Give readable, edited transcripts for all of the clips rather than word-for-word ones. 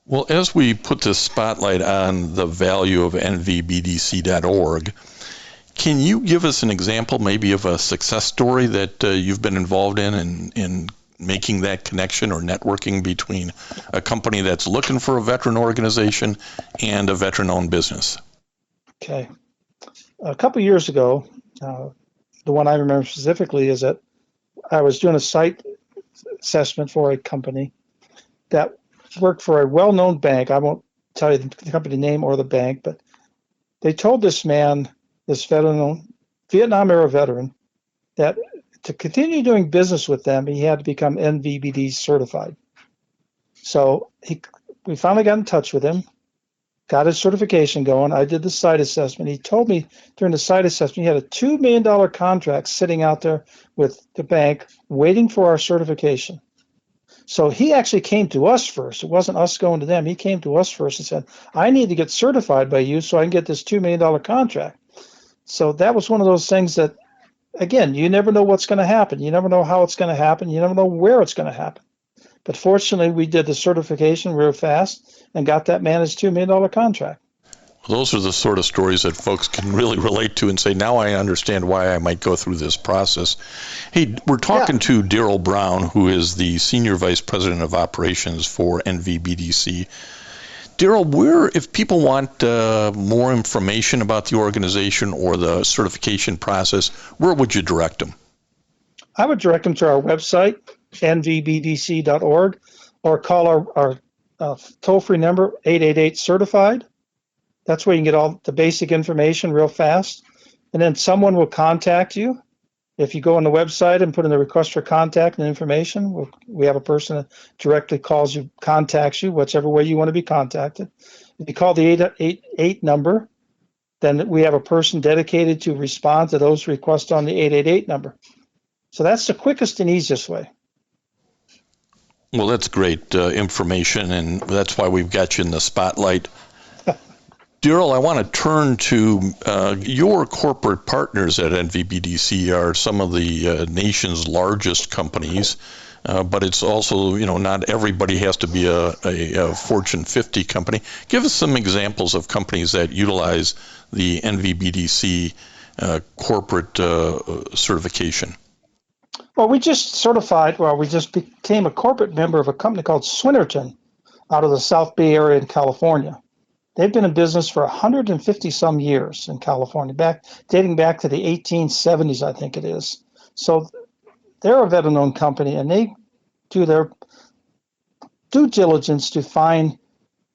Well, as we put this spotlight on the value of NVBDC.org, can you give us an example maybe of a success story that you've been involved in making that connection or networking between a company that's looking for a veteran organization and a veteran-owned business? Okay. A couple of years ago, the one I remember specifically is that I was doing a site assessment for a company that worked for a well-known bank. I won't tell you the company name or the bank, but they told this man, this veteran, Vietnam-era veteran, that to continue doing business with them, he had to become NVBD certified. So we finally got in touch with him, got his certification going. I did the site assessment. He told me during the site assessment, he had a $2 million contract sitting out there with the bank waiting for our certification. So he actually came to us first. It wasn't us going to them. He came to us first and said, I need to get certified by you so I can get this $2 million contract. So that was one of those things that, again, you never know what's going to happen. You never know how it's going to happen. You never know where it's going to happen. But fortunately, we did the certification real fast and got that man his $2 million contract. Those are the sort of stories that folks can really relate to and say, now I understand why I might go through this process. Hey, we're talking to Darrol Brown, who is the Senior Vice President of Operations for NVBDC. Darrol, if people want more information about the organization or the certification process, where would you direct them? I would direct them to our website, nvbdc.org, or call our toll-free number, 888-CERTIFIED. That's where you can get all the basic information real fast. And then someone will contact you. If you go on the website and put in the request for contact and information, we have a person that directly calls you, contacts you, whichever way you want to be contacted. If you call the 888 number, then we have a person dedicated to respond to those requests on the 888 number. So that's the quickest and easiest way. Well, that's great information, and that's why we've got you in the spotlight. Darrol, I want to turn to your corporate partners at NVBDC are some of the nation's largest companies, but it's also, not everybody has to be a Fortune 50 company. Give us some examples of companies that utilize the NVBDC corporate certification. Well, we just became a corporate member of a company called Swinnerton out of the South Bay Area in California. They've been in business for 150 some years in California, dating back to the 1870s, I think it is. So they're a veteran-owned company, and they do their due diligence to find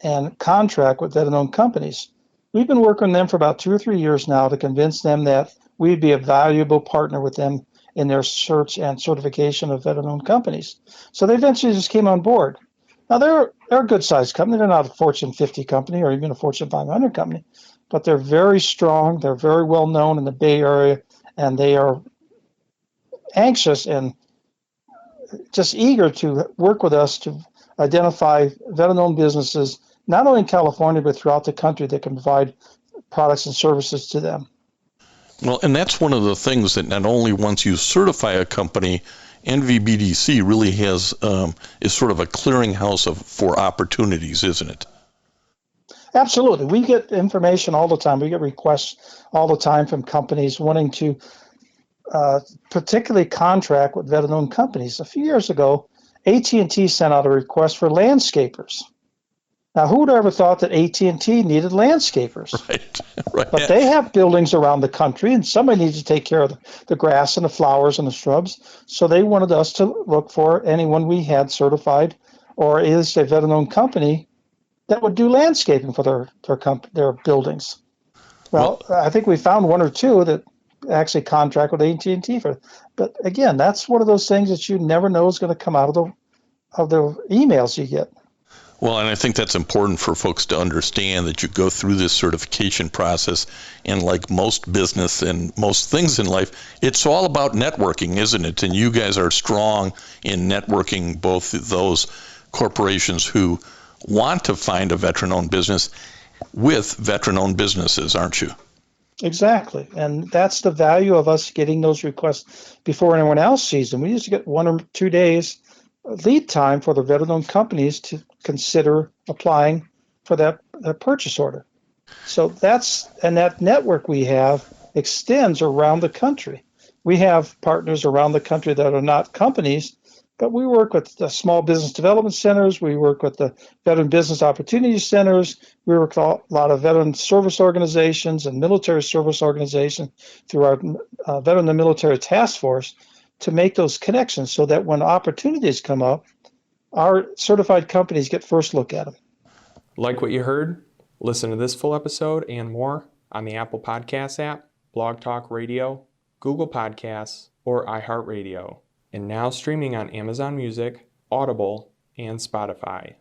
and contract with veteran-owned companies. We've been working with them for about 2 or 3 years now to convince them that we'd be a valuable partner with them in their search and certification of veteran-owned companies. So they eventually just came on board. Now, they're a good-sized company. They're not a Fortune 50 company or even a Fortune 500 company, but they're very strong. They're very well known in the Bay Area, and they are anxious and just eager to work with us to identify veteran-owned businesses, not only in California, but throughout the country that can provide products and services to them. Well, and that's one of the things that not only once you certify a company, NVBDC really is sort of a clearinghouse for opportunities, isn't it? Absolutely. We get information all the time. We get requests all the time from companies wanting to particularly contract with veteran-owned companies. A few years ago, AT&T sent out a request for landscapers. Now, who would have ever thought that AT&T needed landscapers? Right. But they have buildings around the country, and somebody needs to take care of the grass and the flowers and the shrubs. So they wanted us to look for anyone we had certified or is a veteran-owned company that would do landscaping for their buildings. Well, I think we found 1 or 2 that actually contract with AT&T for. But again, that's one of those things that you never know is going to come out of the emails you get. Well, and I think that's important for folks to understand that you go through this certification process, and like most business and most things in life, it's all about networking, isn't it? And you guys are strong in networking both those corporations who want to find a veteran-owned business with veteran-owned businesses, aren't you? Exactly. And that's the value of us getting those requests before anyone else sees them. We used to get 1 or 2 days lead time for the veteran-owned companies to consider applying for that purchase order. So that network we have extends around the country. We have partners around the country that are not companies, but we work with the small business development centers. We work with the veteran business opportunity centers. We work with a lot of veteran service organizations and military service organizations through our Veteran and Military Task Force to make those connections so that when opportunities come up, our certified companies get first look at them. Like what you heard? Listen to this full episode and more on the Apple Podcasts app, Blog Talk Radio, Google Podcasts, or iHeartRadio. And now streaming on Amazon Music, Audible, and Spotify.